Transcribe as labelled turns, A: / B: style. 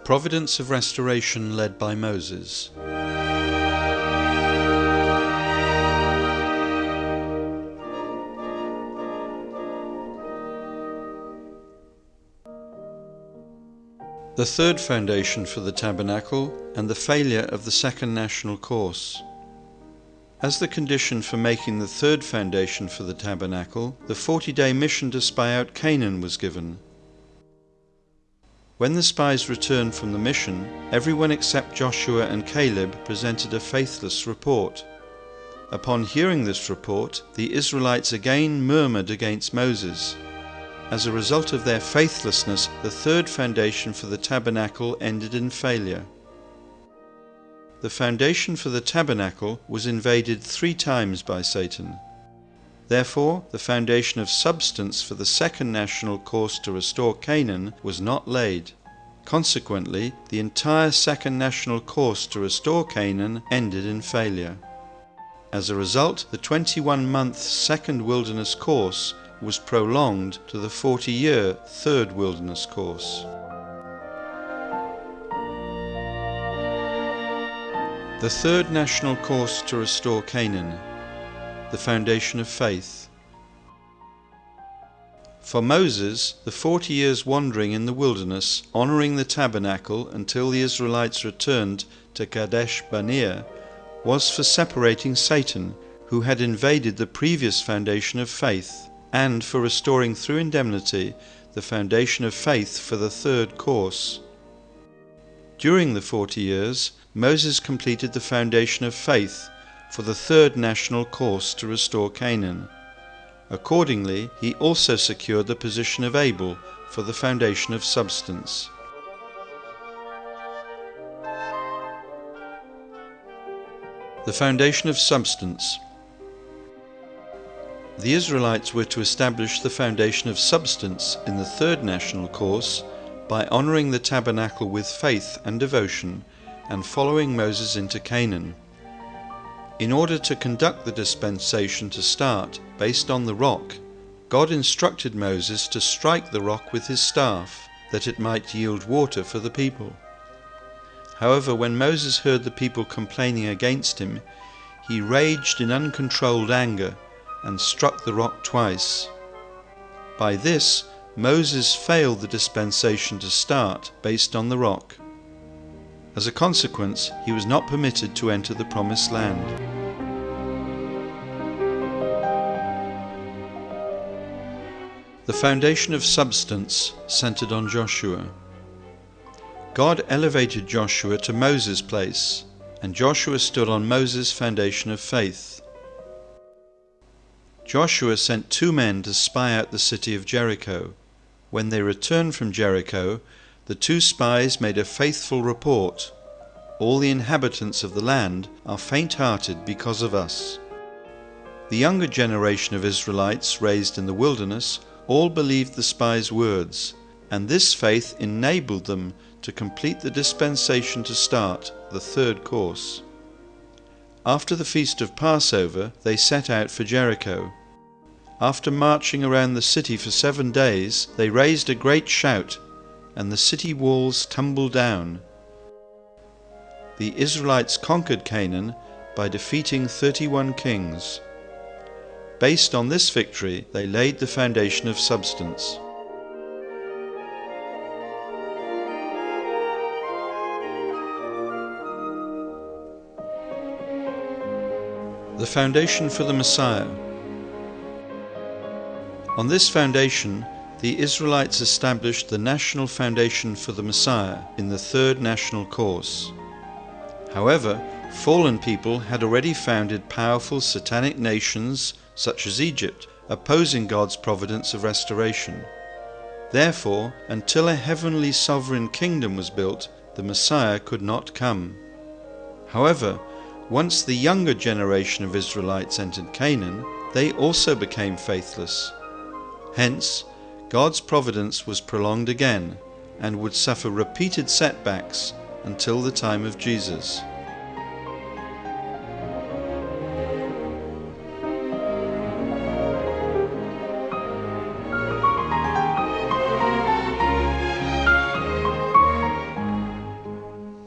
A: Providence of restoration led by Moses. The third foundation for the tabernacle and the failure of the second national course. As the condition for making the third foundation for the tabernacle, the 40-day mission to spy out Canaan was given. When the spies returned from the mission, everyone except Joshua and Caleb presented a faithless report. Upon hearing this report, the Israelites again murmured against Moses. As a result of their faithlessness, the third foundation for the tabernacle ended in failure. The foundation for the tabernacle was invaded 3 times by Satan. Therefore, the foundation of substance for the second national course to restore Canaan was not laid. Consequently, the entire second national course to restore Canaan ended in failure. As a result, the 21-month second wilderness course was prolonged to the 40-year third wilderness course. The third national course to restore Canaan, the foundation of faith. For Moses, the 40 years wandering in the wilderness, honoring the tabernacle until the Israelites returned to Kadesh Barnea, was for separating Satan, who had invaded the previous foundation of faith, and for restoring through indemnity the foundation of faith for the third course. During the 40 years, Moses completed the foundation of faith for the third national course to restore Canaan. Accordingly, he also secured the position of Abel for the foundation of substance. The foundation of substance. The Israelites were to establish the foundation of substance in the third national course by honoring the tabernacle with faith and devotion and following Moses into Canaan. In order to conduct the dispensation to start based on the rock, God instructed Moses to strike the rock with his staff, that it might yield water for the people. However, when Moses heard the people complaining against him, he raged in uncontrolled anger and struck the rock twice. By this, Moses failed the dispensation to start based on the rock. As a consequence, he was not permitted to enter the promised land. The foundation of substance centered on Joshua. God elevated Joshua to Moses' place, and Joshua stood on Moses' foundation of faith. Joshua sent 2 men to spy out the city of Jericho. When they returned from Jericho, the 2 spies made a faithful report. All the inhabitants of the land are faint-hearted because of us. The younger generation of Israelites raised in the wilderness all believed the spies' words, and this faith enabled them to complete the dispensation to start the third course. After the feast of Passover, they set out for Jericho. After marching around the city for 7 days, they raised a great shout, and the city walls tumbled down. The Israelites conquered Canaan by defeating 31 kings. Based on this victory, they laid the foundation of substance. The foundation for the Messiah. On this foundation, the Israelites established the national foundation for the Messiah in the third national course. However, fallen people had already founded powerful satanic nations such as Egypt, opposing God's providence of restoration. Therefore, until a heavenly sovereign kingdom was built, the Messiah could not come. However, once the younger generation of Israelites entered Canaan, they also became faithless. Hence, God's providence was prolonged again and would suffer repeated setbacks until the time of Jesus.